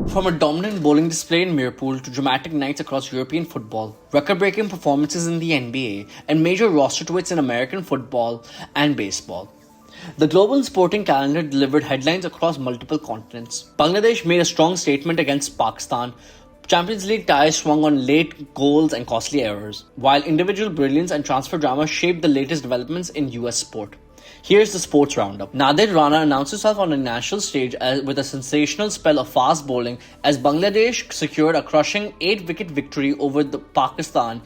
From a dominant bowling display in Mirpur to dramatic nights across European football, record-breaking performances in the NBA, and major roster twists in American football and baseball, the global sporting calendar delivered headlines across multiple continents. Bangladesh made a strong statement against Pakistan. Champions League ties swung on late goals and costly errors, while individual brilliance and transfer drama shaped the latest developments in US sport. Here's the sports roundup. Nadir Rana announced himself on a national stage with a sensational spell of fast bowling as Bangladesh secured a crushing 8-wicket victory over Pakistan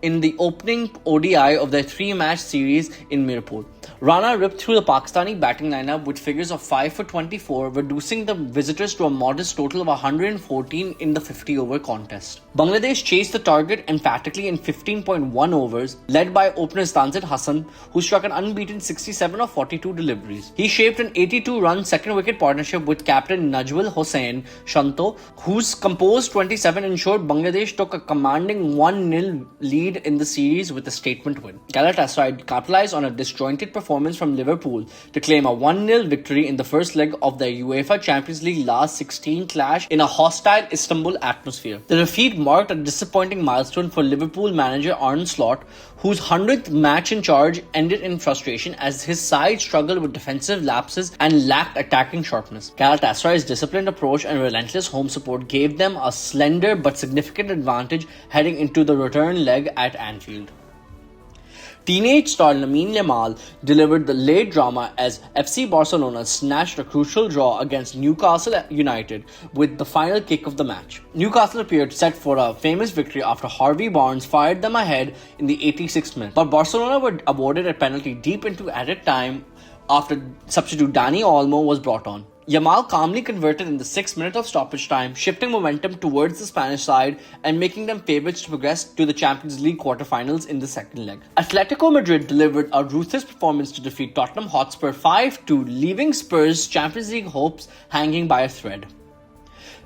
in the opening ODI of their 3-match series in Mirpur. Rana ripped through the Pakistani batting lineup with figures of 5 for 24, reducing the visitors to a modest total of 114 in the 50-over contest. Bangladesh chased the target emphatically in 15.1 overs, led by opener Tanzil Hassan, who struck an unbeaten 67 of 42 deliveries. He shaped an 82-run second-wicket partnership with captain Najmul Hossain Shanto, whose composed 27 ensured Bangladesh took a commanding 1-0 lead in the series with a statement win. Galatasaray capitalized on a disjointed performance from Liverpool to claim a 1-0 victory in the first leg of their UEFA Champions League last 16 clash in a hostile Istanbul atmosphere. The defeat marked a disappointing milestone for Liverpool manager Arne Slot, whose 100th match in charge ended in frustration as his side struggled with defensive lapses and lacked attacking sharpness. Galatasaray's disciplined approach and relentless home support gave them a slender but significant advantage heading into the return leg at Anfield. Teenage star Lamine Yamal delivered the late drama as FC Barcelona snatched a crucial draw against Newcastle United with the final kick of the match. Newcastle appeared set for a famous victory after Harvey Barnes fired them ahead in the 86th minute, but Barcelona were awarded a penalty deep into added time after substitute Dani Olmo was brought on. Yamal calmly converted in the 6th minute of stoppage time, shifting momentum towards the Spanish side and making them favourites to progress to the Champions League quarter-finals in the second leg. Atletico Madrid delivered a ruthless performance to defeat Tottenham Hotspur 5-2, leaving Spurs' Champions League hopes hanging by a thread.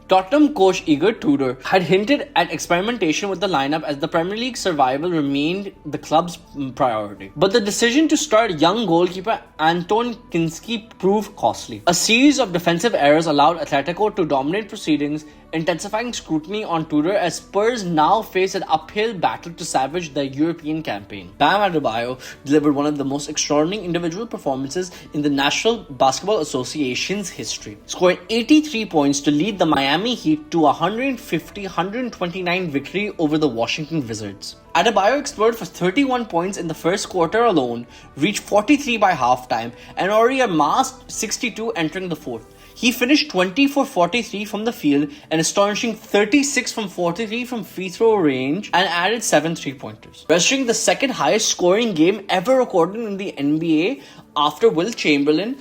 Tottenham coach Igor Tudor had hinted at experimentation with the lineup as the Premier League survival remained the club's priority. But the decision to start young goalkeeper Anton Kinski proved costly. A series of defensive errors allowed Atletico to dominate proceedings, intensifying scrutiny on Tudor as Spurs now face an uphill battle to salvage their European campaign. Bam Adebayo delivered one of the most extraordinary individual performances in the National Basketball Association's history, scoring 83 points to lead the Miami Heat to a 150-129 victory over the Washington Wizards. Adebayo exploded for 31 points in the first quarter alone, reached 43 by halftime, and already amassed 62 entering the fourth. He finished 20 for 43 from the field, an astonishing 36 from 43 from free throw range, and added 7 3-pointers, registering the second highest scoring game ever recorded in the NBA after Will Chamberlain,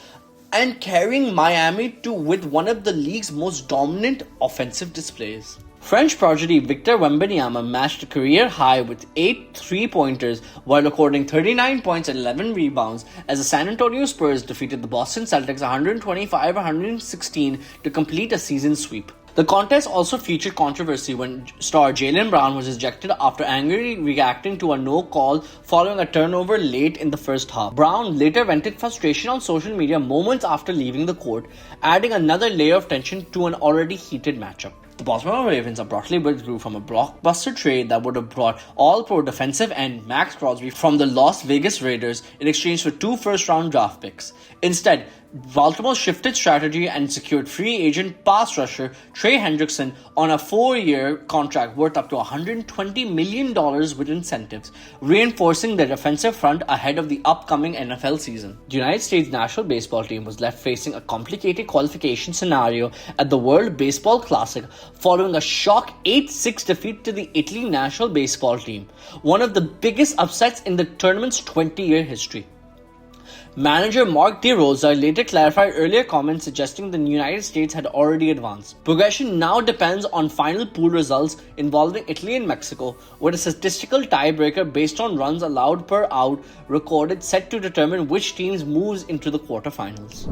and carrying Miami with one of the league's most dominant offensive displays. French prodigy Victor Wembanyama matched a career high with 8 3-pointers while recording 39 points and 11 rebounds as the San Antonio Spurs defeated the Boston Celtics 125-116 to complete a season sweep. The contest also featured controversy when star Jaylen Brown was ejected after angrily reacting to a no call following a turnover late in the first half. Brown later vented frustration on social media moments after leaving the court, adding another layer of tension to an already heated matchup. The Baltimore Ravens abruptly withdrew from a blockbuster trade that would have brought all-pro defensive end Max Crosby from the Las Vegas Raiders in exchange for 2 first-round draft picks. Instead, Baltimore shifted strategy and secured free agent pass rusher Trey Hendrickson on a 4-year contract worth up to $120 million with incentives, reinforcing their defensive front ahead of the upcoming NFL season. The United States national baseball team was left facing a complicated qualification scenario at the World Baseball Classic following a shock 8-6 defeat to the Italy national baseball team, one of the biggest upsets in the tournament's 20-year history. Manager Mark DeRosa later clarified earlier comments suggesting the United States had already advanced. Progression now depends on final pool results involving Italy and Mexico, with a statistical tiebreaker based on runs allowed per out recorded set to determine which teams moves into the quarterfinals.